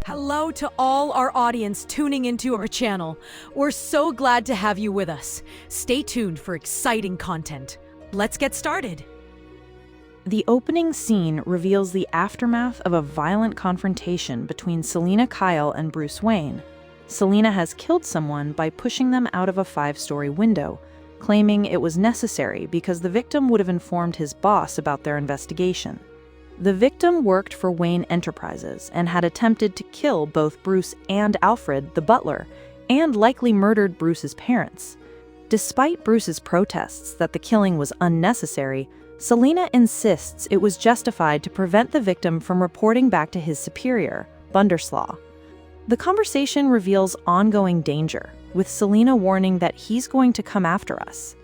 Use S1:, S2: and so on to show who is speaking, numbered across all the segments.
S1: Hello to all our audience tuning into our channel. We're so glad to have you with us. Stay tuned for exciting content. Let's get started.
S2: The opening scene reveals the aftermath of a violent confrontation between Selina Kyle and Bruce Wayne. Selina has killed someone by pushing them out of a 5-story window, claiming it was necessary because the victim would have informed his boss about their investigation. The victim worked for Wayne Enterprises and had attempted to kill both Bruce and Alfred, the butler, and likely murdered Bruce's parents. Despite Bruce's protests that the killing was unnecessary, Selina insists it was justified to prevent the victim from reporting back to his superior, Bunderslaw. The conversation reveals ongoing danger, with Selina warning that he's going to come after us.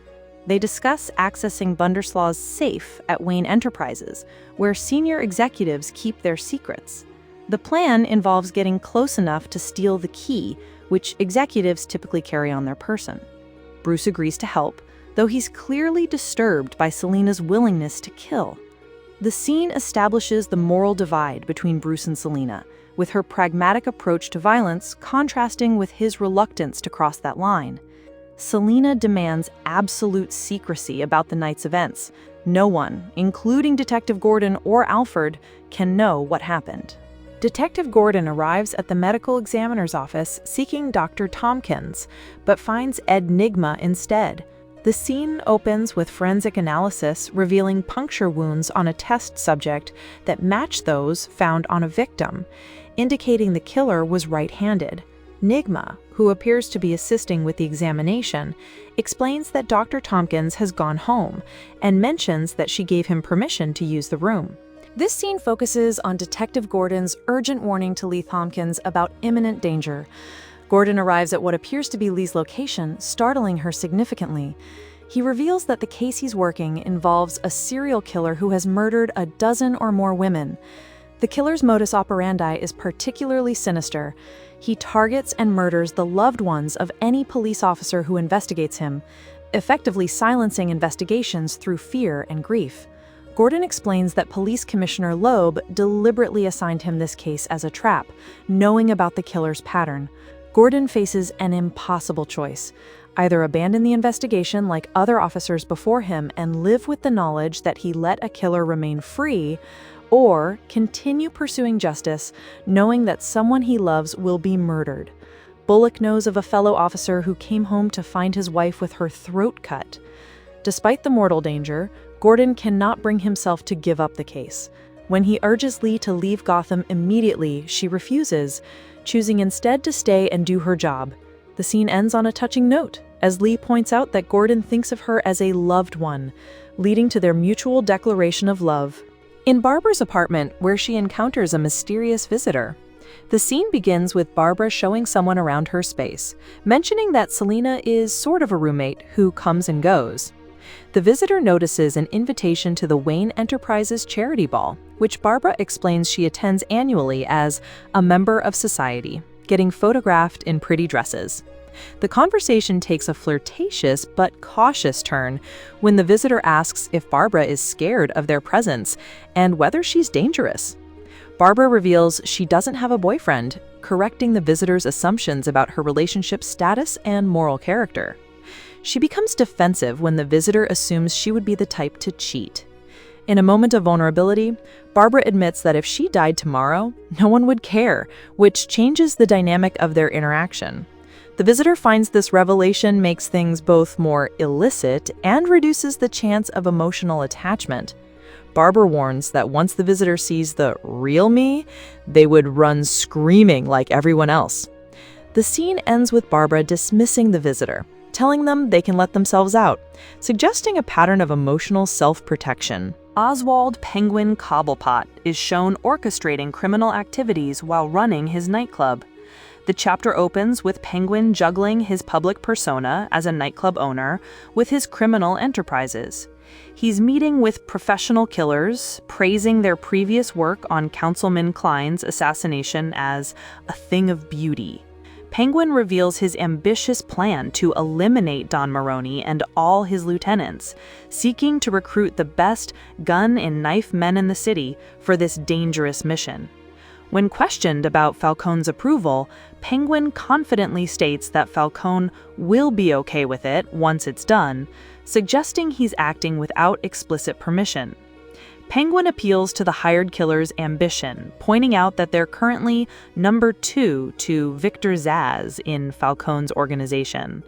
S2: They discuss accessing Bunderslaw's safe at Wayne Enterprises, where senior executives keep their secrets. The plan involves getting close enough to steal the key, which executives typically carry on their person. Bruce agrees to help, though he's clearly disturbed by Selina's willingness to kill. The scene establishes the moral divide between Bruce and Selina, with her pragmatic approach to violence contrasting with his reluctance to cross that line. Selina demands absolute secrecy about the night's events. No one, including Detective Gordon or Alfred, can know what happened. Detective Gordon arrives at the medical examiner's office seeking Dr. Tompkins, but finds Ed Nygma instead. The scene opens with forensic analysis revealing puncture wounds on a test subject that match those found on a victim, indicating the killer was right-handed. Nygma, who appears to be assisting with the examination, explains that Dr. Tompkins has gone home and mentions that she gave him permission to use the room. This scene focuses on Detective Gordon's urgent warning to Lee Tompkins about imminent danger. Gordon arrives at what appears to be Lee's location, startling her significantly. He reveals that the case he's working involves a serial killer who has murdered a dozen or more women. The killer's modus operandi is particularly sinister. He targets and murders the loved ones of any police officer who investigates him, effectively silencing investigations through fear and grief. Gordon explains that Police Commissioner Loeb deliberately assigned him this case as a trap, knowing about the killer's pattern. Gordon faces an impossible choice: either abandon the investigation like other officers before him and live with the knowledge that he let a killer remain free, or continue pursuing justice, knowing that someone he loves will be murdered. Bullock knows of a fellow officer who came home to find his wife with her throat cut. Despite the mortal danger, Gordon cannot bring himself to give up the case. When he urges Lee to leave Gotham immediately, she refuses, choosing instead to stay and do her job. The scene ends on a touching note, as Lee points out that Gordon thinks of her as a loved one, leading to their mutual declaration of love. In Barbara's apartment, where she encounters a mysterious visitor, the scene begins with Barbara showing someone around her space, mentioning that Selina is sort of a roommate who comes and goes. The visitor notices an invitation to the Wayne Enterprises charity ball, which Barbara explains she attends annually as a member of society, getting photographed in pretty dresses. The conversation takes a flirtatious but cautious turn when the visitor asks if Barbara is scared of their presence and whether she's dangerous. Barbara reveals she doesn't have a boyfriend, correcting the visitor's assumptions about her relationship status and moral character. She becomes defensive when the visitor assumes she would be the type to cheat. In a moment of vulnerability, Barbara admits that if she died tomorrow, no one would care, which changes the dynamic of their interaction. The visitor finds this revelation makes things both more illicit and reduces the chance of emotional attachment. Barbara warns that once the visitor sees the real me, they would run screaming like everyone else. The scene ends with Barbara dismissing the visitor, telling them they can let themselves out, suggesting a pattern of emotional self-protection. Oswald Penguin Cobblepot is shown orchestrating criminal activities while running his nightclub. The chapter opens with Penguin juggling his public persona as a nightclub owner with his criminal enterprises. He's meeting with professional killers, praising their previous work on Councilman Klein's assassination as a thing of beauty. Penguin reveals his ambitious plan to eliminate Don Maroney and all his lieutenants, seeking to recruit the best gun and knife men in the city for this dangerous mission. When questioned about Falcone's approval, Penguin confidently states that Falcone will be okay with it once it's done, suggesting he's acting without explicit permission. Penguin appeals to the hired killer's ambition, pointing out that they're currently number 2 to Victor Zsasz in Falcone's organization.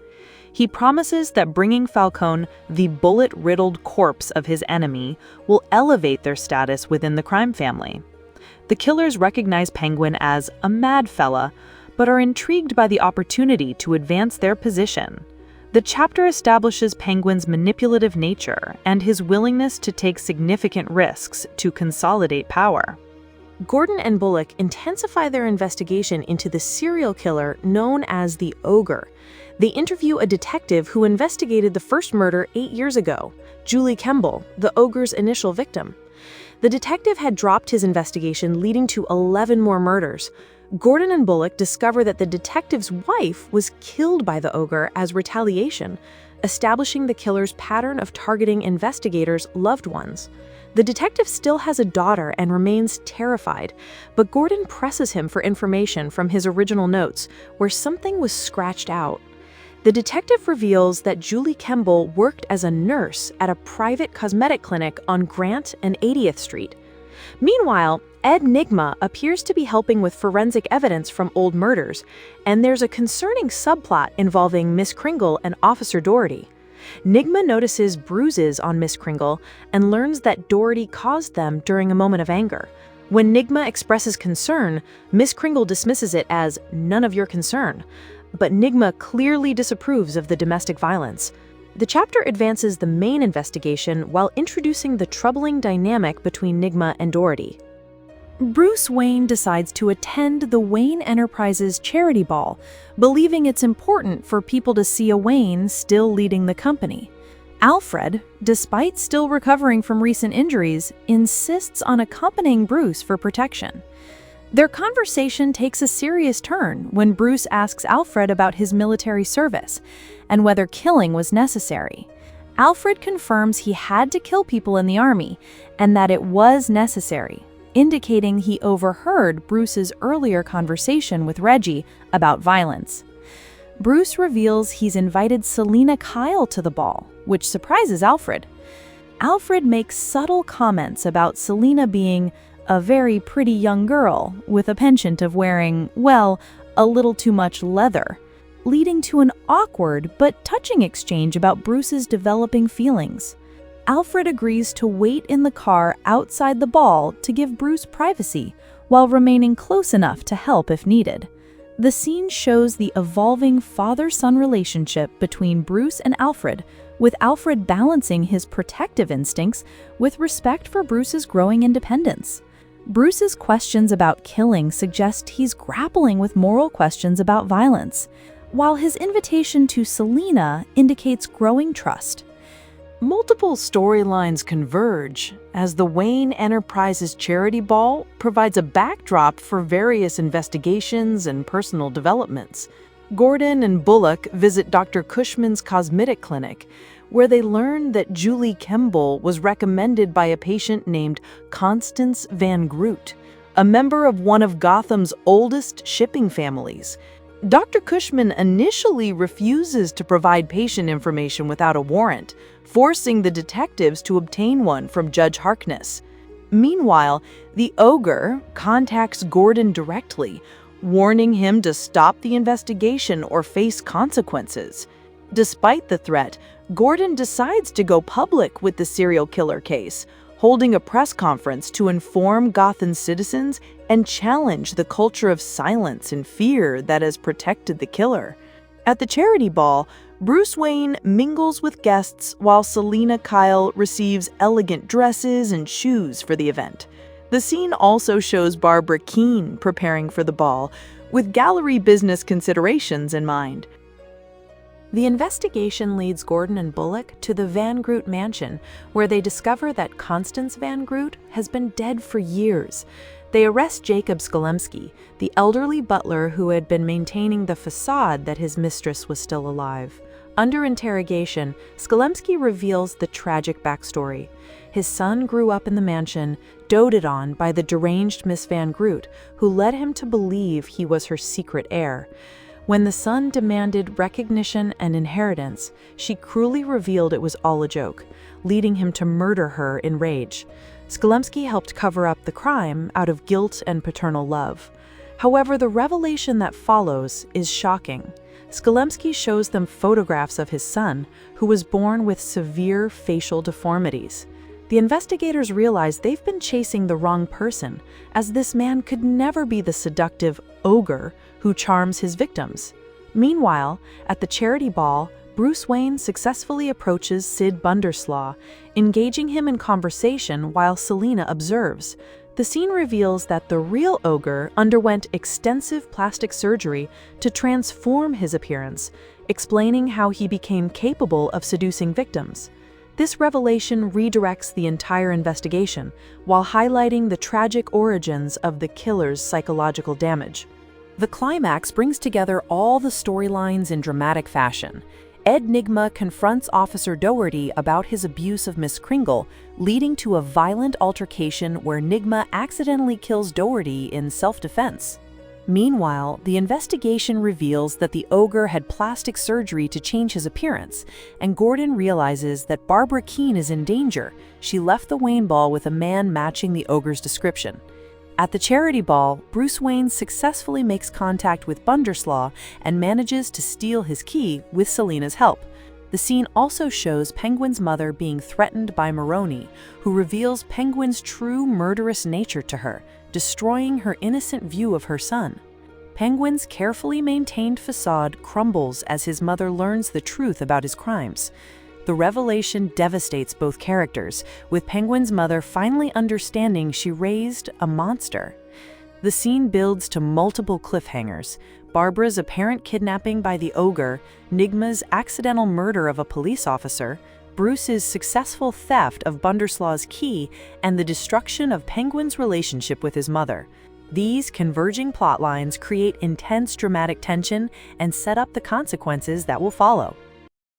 S2: He promises that bringing Falcone the bullet-riddled corpse of his enemy will elevate their status within the crime family. The killers recognize Penguin as a mad fella, but are intrigued by the opportunity to advance their position. The chapter establishes Penguin's manipulative nature and his willingness to take significant risks to consolidate power.
S3: Gordon and Bullock intensify their investigation into the serial killer known as the Ogre. They interview a detective who investigated the first murder 8 years ago, Julie Kemble, the Ogre's initial victim. The detective had dropped his investigation, leading to 11 more murders. Gordon and Bullock discover that the detective's wife was killed by the Ogre as retaliation, establishing the killer's pattern of targeting investigators' loved ones. The detective still has a daughter and remains terrified, but Gordon presses him for information from his original notes, where something was scratched out. The detective reveals that Julie Kemble worked as a nurse at a private cosmetic clinic on Grant and 80th Street. Meanwhile, Ed Nigma appears to be helping with forensic evidence from old murders, and there's a concerning subplot involving Miss Kringle and Officer Doherty. Nigma notices bruises on Miss Kringle and learns that Doherty caused them during a moment of anger. When Nigma expresses concern, Miss Kringle dismisses it as none of your concern, but Nigma clearly disapproves of the domestic violence. The chapter advances the main investigation while introducing the troubling dynamic between Nigma and Doherty.
S2: Bruce Wayne decides to attend the Wayne Enterprises charity ball, believing it's important for people to see a Wayne still leading the company. Alfred, despite still recovering from recent injuries, insists on accompanying Bruce for protection. Their conversation takes a serious turn when Bruce asks Alfred about his military service and whether killing was necessary. Alfred confirms he had to kill people in the army and that it was necessary, indicating he overheard Bruce's earlier conversation with Reggie about violence. Bruce reveals he's invited Selina Kyle to the ball, which surprises Alfred. Alfred makes subtle comments about Selina being a very pretty young girl with a penchant of wearing, well, a little too much leather, leading to an awkward but touching exchange about Bruce's developing feelings. Alfred agrees to wait in the car outside the ball to give Bruce privacy while remaining close enough to help if needed. The scene shows the evolving father-son relationship between Bruce and Alfred, with Alfred balancing his protective instincts with respect for Bruce's growing independence. Bruce's questions about killing suggest he's grappling with moral questions about violence, while his invitation to Selina indicates growing trust.
S3: Multiple storylines converge as the Wayne Enterprises charity ball provides a backdrop for various investigations and personal developments. Gordon and Bullock visit Dr. Cushman's cosmetic clinic, where they learn that Julie Kemble was recommended by a patient named Constance Van Groot, a member of one of Gotham's oldest shipping families. Dr. Cushman initially refuses to provide patient information without a warrant, forcing the detectives to obtain one from Judge Harkness. Meanwhile, the Ogre contacts Gordon directly, warning him to stop the investigation or face consequences. Despite the threat, Gordon decides to go public with the serial killer case, holding a press conference to inform Gotham citizens and challenge the culture of silence and fear that has protected the killer. At the charity ball, Bruce Wayne mingles with guests while Selina Kyle receives elegant dresses and shoes for the event. The scene also shows Barbara Keene preparing for the ball, with gallery business considerations in mind. The investigation leads Gordon and Bullock to the Van Groot mansion, where they discover that Constance Van Groot has been dead for years. They arrest Jacob Skolemski, the elderly butler who had been maintaining the facade that his mistress was still alive. Under interrogation, Skolemski reveals the tragic backstory. His son grew up in the mansion, doted on by the deranged Miss Van Groot, who led him to believe he was her secret heir. When the son demanded recognition and inheritance, she cruelly revealed it was all a joke, leading him to murder her in rage. Skolemski helped cover up the crime out of guilt and paternal love. However, the revelation that follows is shocking. Skolemski shows them photographs of his son, who was born with severe facial deformities. The investigators realize they've been chasing the wrong person, as this man could never be the seductive ogre who charms his victims. Meanwhile, at the charity ball, Bruce Wayne successfully approaches Sid Bunderslaw, engaging him in conversation while Selina observes. The scene reveals that the real ogre underwent extensive plastic surgery to transform his appearance, explaining how he became capable of seducing victims. This revelation redirects the entire investigation, while highlighting the tragic origins of the killer's psychological damage. The climax brings together all the storylines in dramatic fashion. Ed Nygma confronts Officer Doherty about his abuse of Miss Kringle, leading to a violent altercation where Nygma accidentally kills Doherty in self-defense. Meanwhile, the investigation reveals that the ogre had plastic surgery to change his appearance, and Gordon realizes that Barbara Keene is in danger. She left the Wayne ball with a man matching the ogre's description. At the charity ball, Bruce Wayne successfully makes contact with Bunderslaw and manages to steal his key with Selina's help. The scene also shows Penguin's mother being threatened by Maroni, who reveals Penguin's true murderous nature to her, destroying her innocent view of her son. Penguin's carefully maintained facade crumbles as his mother learns the truth about his crimes. The revelation devastates both characters, with Penguin's mother finally understanding she raised a monster. The scene builds to multiple cliffhangers: Barbara's apparent kidnapping by the ogre, Nygma's accidental murder of a police officer, Bruce's successful theft of Bunderslaw's key, and the destruction of Penguin's relationship with his mother. These converging plotlines create intense dramatic tension and set up the consequences that will follow.